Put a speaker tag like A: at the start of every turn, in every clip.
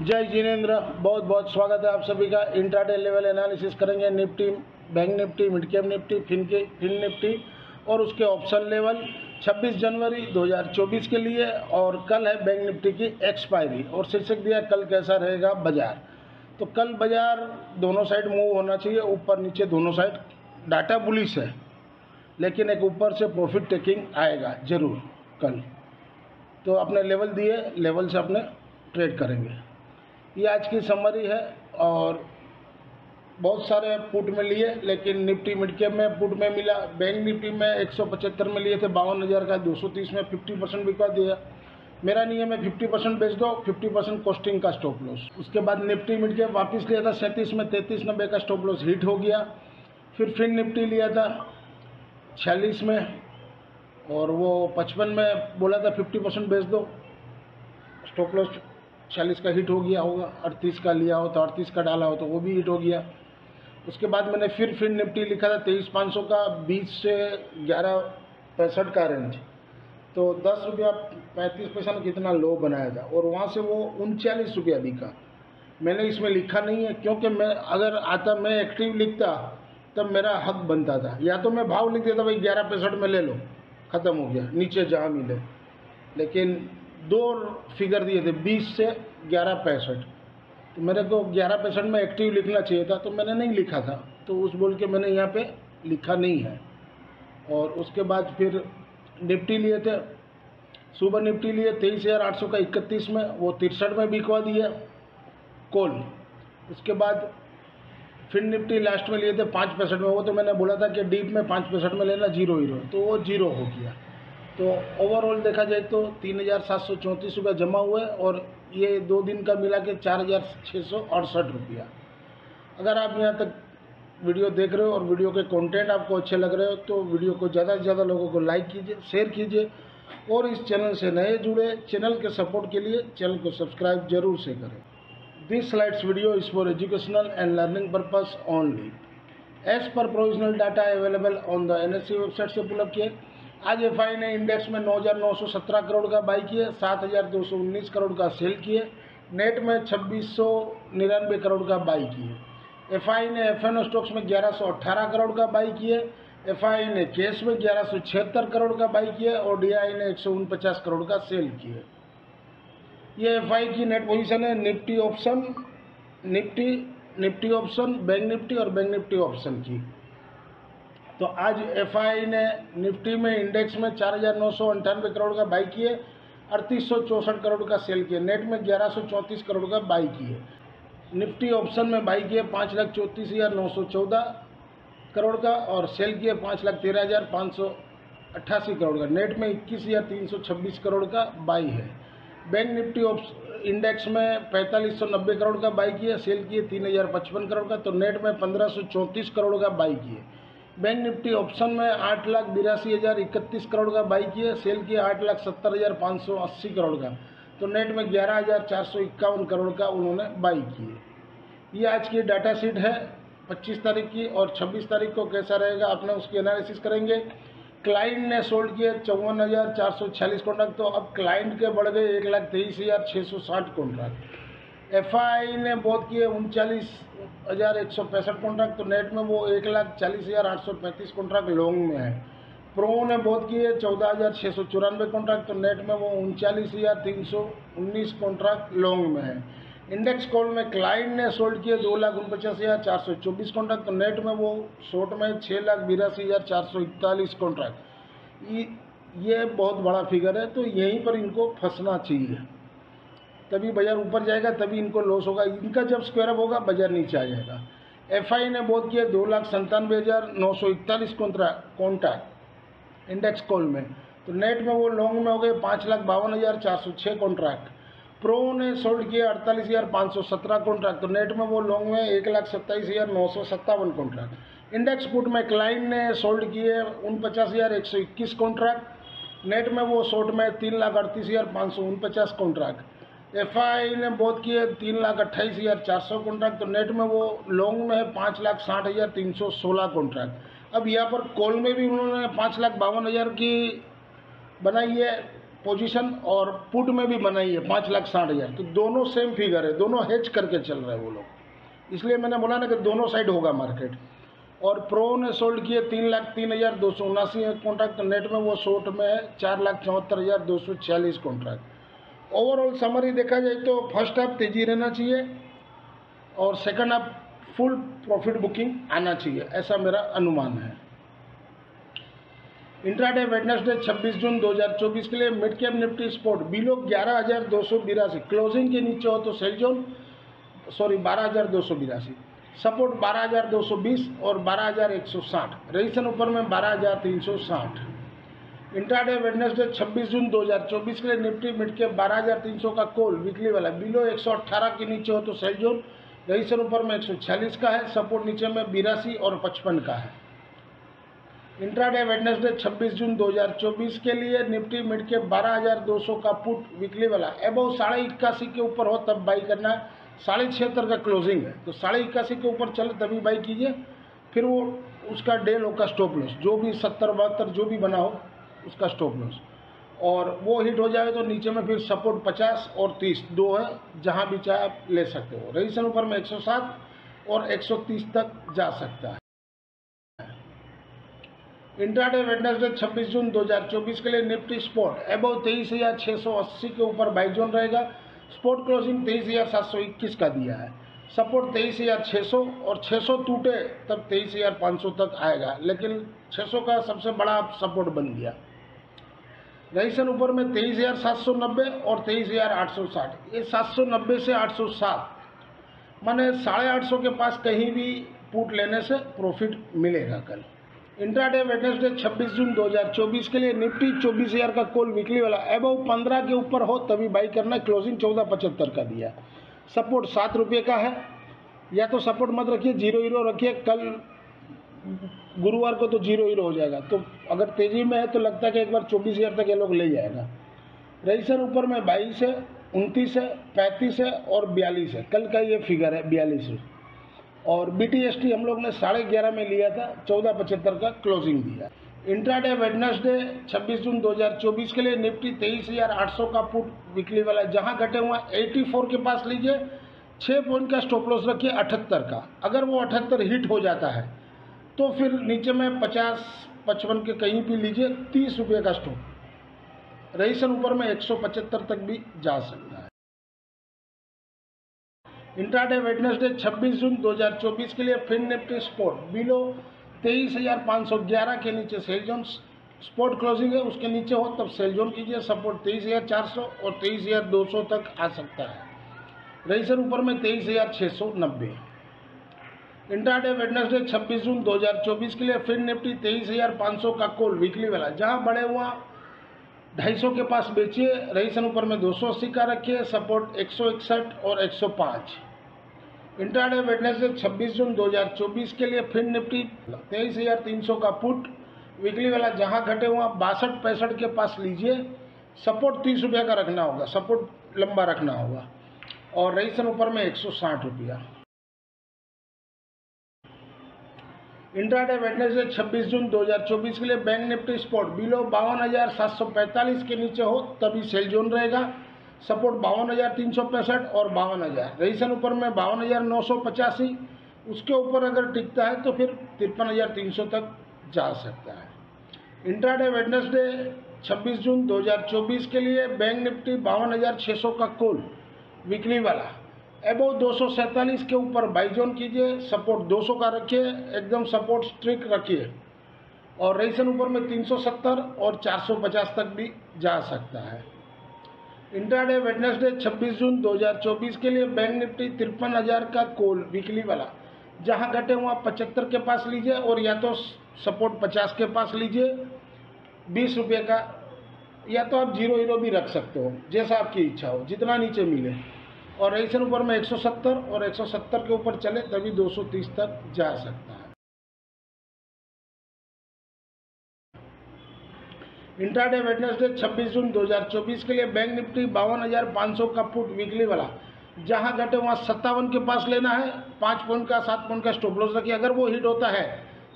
A: जय जिनेंद्र, बहुत बहुत स्वागत है आप सभी का। इंट्राडे लेवल एनालिसिस करेंगे Nifty, bank Nifty, mid cap Nifty, fin Nifty और उसके ऑप्शन लेवल 26 जनवरी 2024 के लिए। और कल है बैंक निफ्टी की एक्सपायरी और शीर्षक दिया कल कैसा रहेगा बाजार। तो कल बाजार दोनों साइड मूव होना चाहिए, ऊपर नीचे दोनों साइड। डाटा बुलिश है लेकिन एक ऊपर से प्रॉफिट टेकिंग आएगा जरूर कल। तो अपने लेवल दिए, लेवल से अपने ट्रेड करेंगे। ये आज की समरी है। और बहुत सारे पुट में लिए, लेकिन निफ्टी मिड कैप में पुट में मिला। बैंक निफ्टी में 175 में लिए थे 52,000 का, 230 में 50% बिकवा दिया। मेरा नियम है 50% बेच दो, 50% कॉस्टिंग का स्टॉप लॉस। उसके बाद निफ्टी मिड कैप वापस लिया था 37 में, 33,90 का स्टॉप लॉस हिट हो गया। फिर निफ्टी लिया था 46 में और वो 55 में बोला था 50% बेच दो, स्टॉप लॉस 46 का हिट हो गया होगा। 38 का लिया हो तो 38 का डाला हो तो वो भी हिट हो गया। उसके बाद मैंने फिर निफ्टी लिखा था 23,500 का, 20 से 11.65 का रेंज। तो 10 रुपया 35 पैसा में कितना लो बनाया था और वहाँ से वो 39 रुपया बिका। मैंने इसमें लिखा नहीं है क्योंकि मैं अगर आता, मैं एक्टिव लिखता तब मेरा हक बनता था। या तो मैं भाव लिख देता भाई 11.65 में ले लो, ख़त्म हो गया, नीचे जहाँ मिले। लेकिन दो फिगर दिए थे 20 से 11.65, तो मेरे को 11.65 में एक्टिव लिखना चाहिए था, तो मैंने नहीं लिखा था। तो उस बोल के मैंने यहाँ पे लिखा नहीं है। और उसके बाद फिर निफ्टी लिए थे, सुबह निफ्टी लिए 23,800 का 31 में, वो 63 में बिकवा दिया कॉल। उसके बाद फिर निफ्टी लास्ट में लिए थे 5.65 में, वो तो मैंने बोला था कि डीप में 5.65 में लेना, जीरो हीरो, तो वो जीरो हो गया। तो ओवरऑल देखा जाए तो 3,734 रुपया जमा हुए और ये 2 दिन का मिला के 4,668 रुपया। अगर आप यहाँ तक वीडियो देख रहे हो और वीडियो के कंटेंट आपको अच्छे लग रहे हो तो वीडियो को ज़्यादा से ज़्यादा लोगों को लाइक कीजिए, शेयर कीजिए। और इस चैनल से नए जुड़े, चैनल के सपोर्ट के लिए चैनल को सब्सक्राइब जरूर से करें। This slides video is for educational and learning purpose only. As per provisional data available on the NSE website से पुल अप किए। आज एफआई ने इंडेक्स में 9,917 करोड़ का बाई किए, 7,219 करोड़ का सेल किए। नेट में 2,699 करोड़ का बाई किए। एफआई ने FNO स्टॉक्स में 1,118 करोड़ का बाई किए। एफआई ने कैश में 1,176 करोड़ का बाई किए और DI ने 149 करोड़ का सेल किए। ये एफआई की नेट पोजीशन है Nifty option, Nifty option, bank Nifty और बैंक निफ्टी ऑप्शन की। तो आज एफआई ने निफ्टी में इंडेक्स में 4,998 करोड़ का बाई किए, 3,864 करोड़ का सेल किए। नेट में 1,134 करोड़ का बाई किए। निफ्टी ऑप्शन में बाई किए 5,34,914 करोड़ का और सेल किए 5,13,588 करोड़ का। नेट में 21,326 करोड़ का बाई है। बैंक निफ्टी इंडेक्स में 4,590 करोड़ का बाई किए, सेल किए 3,055 करोड़ का, तो नेट में 1,534 करोड़ का बाई किए। बैंक निफ्टी ऑप्शन में 8,82,031 करोड़ का बाई किए, सेल किए 8,70,580 करोड़ का, तो नेट में 11,451 करोड़ का उन्होंने बाई किए। ये आज की डाटा शीट है 25 तारीख की। और 26 तारीख को कैसा रहेगा अपने उसकी एनालिसिस करेंगे। क्लाइंट ने सोल्ड किए 54,446 कॉन्ट्रैक्ट, तो अब क्लाइंट के बढ़ गए 1,23,660 कॉन्ट्रैक्ट। एफआई ने बहुत किए 39,165 कॉन्ट्रैक्ट, तो नेट में वो 1,40,835 कॉन्ट्रैक्ट लॉन्ग में है। प्रो ने बहुत किए 14,694 कॉन्ट्रैक्ट, तो नेट में वो 39,319 कॉन्ट्रैक्ट लॉन्ग में है। इंडेक्स कॉल में क्लाइंट ने सोल्ड किए 2,49,424 कॉन्ट्रैक्ट, तो नेट में वो शॉर्ट में 6,82,441 कॉन्ट्रैक्ट। ये बहुत बड़ा फिगर है, तो यहीं पर इनको फंसना चाहिए, तभी बाजार ऊपर जाएगा, तभी इनको लॉस होगा। इनका जब स्क्वायर अप होगा बाजार नीचे आ जाएगा। एफआई ने बहुत किए 2,97,941 कॉन्ट्रैक्ट इंडेक्स कॉल में, तो नेट में वो लॉन्ग में हो गए 5,52,406 कॉन्ट्रैक्ट। प्रो ने सोल्ड किए 48,517 कॉन्ट्रैक्ट, तो नेट में वो लॉन्ग में 1,27,957 कॉन्ट्रैक्ट। इंडेक्स पुट में क्लाइंट ने सोल्ड किए 49,121 कॉन्ट्रैक्ट, नेट में वो शॉर्ट में 3,38,549 कॉन्ट्रैक्ट। एफआई ने बहुत किए 3,28,400 कॉन्ट्रैक्ट, तो नेट में वो लॉन्ग में है 5,60,316 कॉन्ट्रैक्ट। अब यहाँ पर कॉल में भी उन्होंने 5,52,000 की बनाई है पोजीशन और पुट में भी बनाई है 5,60,000, तो दोनों सेम फिगर है, दोनों हेज करके चल रहे हैं वो लोग, इसलिए मैंने बोला ना कि दोनों साइड होगा मार्केट। और प्रो ने सोल्ड किए 3,03,279 कॉन्ट्रैक्ट, नेट में वो शॉर्ट में है 4,74,246 कॉन्ट्रैक्ट। ओवरऑल समरी देखा जाए तो फर्स्ट हाफ तेजी रहना चाहिए और second half full profit booking आना चाहिए, ऐसा मेरा अनुमान है। इंट्राडे वेडनेसडे 26 जून 2024 के लिए mid cap Nifty spot below 11,282, closing के नीचे हो तो सेल जोन, 12,282, सपोर्ट 12,220 और 12,160, रजिस्ट्रेशन ऊपर में 12,360। इंट्राडे वेडनेसडे 26 जून 2024 के लिए निफ्टी मिड कैप 12,300 का कॉल वीकली वाला बिलो 118 के नीचे हो तो सेल जोन, रजिस्ट्रेशन ऊपर में 146 का है, सपोर्ट नीचे में 82 और 55 का है। इंट्राडे वेडनेसडे 26 जून 2024 के लिए निफ्टी मिड कैप 12,200 का पुट वीकली वाला अबव 81.5 के ऊपर हो तब बाई करना है, 76.5 का क्लोजिंग है, तो 81.5 के ऊपर चले तभी बाई कीजिए, फिर वो उसका डे लो का स्टॉप लॉस जो भी 70-72 जो भी बना हो उसका स्टॉप लॉस, और वो हिट हो जाए तो नीचे में फिर सपोर्ट 50 और 30 दो है, जहाँ भी चाहे आप ले सकते हो, रजिस्ट्रेशन ऊपर में 107 और 130 तक जा सकता है। इंट्राडे वेडनेसडे 26 जून 2024 के लिए निफ्टी स्पॉट अबव 23,680 के ऊपर बाई जोन रहेगा, स्पॉट क्लोजिंग 23,721 का दिया है, सपोर्ट 23,600 और 600 टूटे तब 23,500 तक आएगा, लेकिन 600 का सबसे बड़ा सपोर्ट बन गया। रजिस्ट्रेशन ऊपर में 23,790 और 23,860, ये 790 से 807 माने 850 के पास कहीं भी पुट लेने से प्रॉफिट मिलेगा कल। इंट्राडे वेडनेसडे 26 जून 2024 के लिए निफ्टी 24,000 का कॉल वीकली वाला अबव 15 के ऊपर हो तभी बाई करना, क्लोजिंग 14.75 का दिया, सपोर्ट 7 रुपये का है, या तो सपोर्ट मत रखिए 0 रखिए, कल गुरुवार को तो 0 हो जाएगा, तो अगर तेजी में है तो लगता है कि एक बार 24,000 तक ये लोग ले जाएगा। रजिस्ट्रेशन ऊपर में 22 है, 29 है, 35 है और 42 है, कल का ये फिगर है 42 है, और BTST हम लोग ने 11:30 में लिया था, 14.75 का क्लोजिंग दिया। इंट्राडे वेडनेसडे 26 जून 2024 के लिए निफ्टी 23,800 का पुट वीकली वाला, जहां घटे हुआ 84 के पास लीजिए, 6 पॉइंट का स्टॉप लॉस रखिए 78 का, अगर वो 78 हिट हो जाता है तो फिर नीचे में 50-55 के कहीं भी लीजिए, 30 रुपये का स्टॉप, रजिस्ट्रेशन ऊपर में 175 तक भी जा सकता है। इंट्राडे वेडनेसडे 26 जून 2024 के लिए फिन निफ्टी स्पॉट बिलो 23,511 के नीचे सेल जोन, स्पॉट क्लोजिंग है उसके नीचे हो तब सेल जोन कीजिए, सपोर्ट 23,400 और 23,200 तक आ सकता है, रजिस्ट्रेशन ऊपर में 23,690। इंट्राडे वेडनेसडे 26 जून 2024 के लिए फिन निफ्टी 23,500 का कॉल वीकली वाला, जहां बड़े हुआ 250 के पास बेचिए, रजिस्ट्रेशन ऊपर में 280 का रखिए, सपोर्ट 161 और 105। इंट्राडे वेडनेसडे 26 जून 2024 के लिए फिन निफ्टी 23,300 का पुट वीकली वाला, जहां घटे हुआ 62-65 के पास लीजिए, सपोर्ट 30 रुपये का रखना होगा, सपोर्ट लंबा रखना होगा, और रजिस्ट्रेशन ऊपर में 160 रुपया। इंट्राडे वेडनेसडे 26 जून 2024 के लिए बैंक निफ्टी स्पॉट बिलो 52,745 के नीचे हो तभी सेल जोन रहेगा, सपोर्ट 52,365 और 52,000, रजिस्ट्रेशन ऊपर में 52,985, उसके ऊपर अगर टिकता है तो फिर 53,300 तक जा सकता है। इंट्राडे वेडनेसडे 26 जून 2024 के लिए बैंक निफ्टी 52,600 का कॉल वीकली वाला अबव 247 के ऊपर बाई जोन कीजिए, सपोर्ट 200 का रखिए, एकदम सपोर्ट स्ट्रिक्ट रखिए, और रजिस्ट्रेशन ऊपर में 370 और 450 तक भी जा सकता है। इंट्राडे वेडनेसडे 26 जून 2024 के लिए बैंक निफ्टी 53,000 का कॉल वीकली वाला, जहां घटे हुआ 75 के पास लीजिए, और या तो सपोर्ट 50 के पास लीजिए 20 रुपये का, या तो आप 0 भी रख सकते हो, जैसा आपकी इच्छा हो, जितना नीचे मिले, और रजिस्ट्रेशन ऊपर में 170 और 170 के ऊपर चले तभी 230 तक जा सकता है। इंट्राडे वेडनेसडे 26 जून 2024 के लिए बैंक निफ्टी 52,500 का पुट वीकली वाला, जहां घटे वहां 57 के पास लेना है, 5 पॉइंट का 7 पॉइंट का स्टॉप लॉस रखिए, अगर वो हिट होता है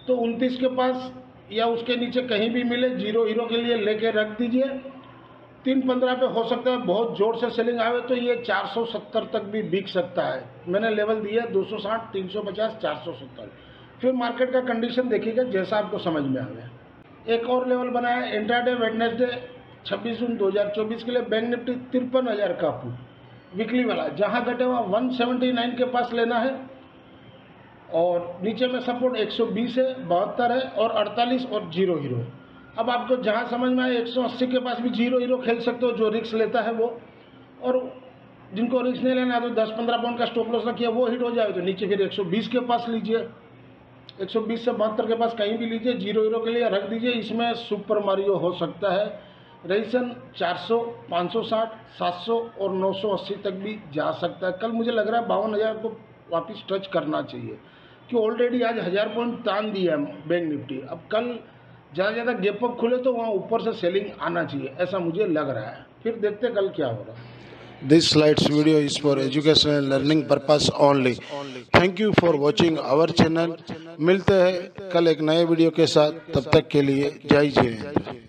A: तो 29 के पास या उसके नीचे कहीं भी मिले 0 के लिए लेके रख दीजिए, 315 पे हो सकता है, बहुत जोर से सेलिंग आवे तो ये 470 तक भी बिक सकता है। मैंने लेवल दिया 260, 350, 470। फिर मार्केट का कंडीशन देखिएगा जैसा आपको समझ में आवे। एक और लेवल बनाया इंट्राडे वेडनेसडे 26 जून 2024 के लिए। बैंक निफ्टी 53,000 का पुट वीकली वाला, जहां घटे वहाँ 179 के पास लेना है और नीचे में सपोर्ट 120 है, 72 है और 48 और 0 हीरो। अब आपको जहां समझ में आए 180 के पास भी 0 हीरो खेल सकते हो, जो रिस्क लेता है वो। और जिनको रिस्क नहीं लेना है तो 10-15 पॉइंट का स्टॉप लॉस रखिए, वो हिट हो जाए तो नीचे फिर 120 के पास लीजिए, 120 से 72 के पास कहीं भी लीजिए, 0 हीरो के लिए रख दीजिए। इसमें सुपर मारियो हो सकता है। रईसन 400, 560, 700 और 980 तक भी जा सकता है। कल मुझे लग रहा है 52,000 को वापस टच करना चाहिए, कि ऑलरेडी आज 1000 पॉइंट तान दिया है बैंक निफ्टी। अब कल ज़्यादा गैप अप खुले तो वहाँ ऊपर से सेलिंग आना चाहिए, ऐसा मुझे लग रहा है। फिर देखते कल क्या हो रहा है।
B: This slides video is for educational and learning purpose only. Thank you for watching our channel. मिलते हैं कल एक नए वीडियो के साथ, तब तक के लिए जय हिंद।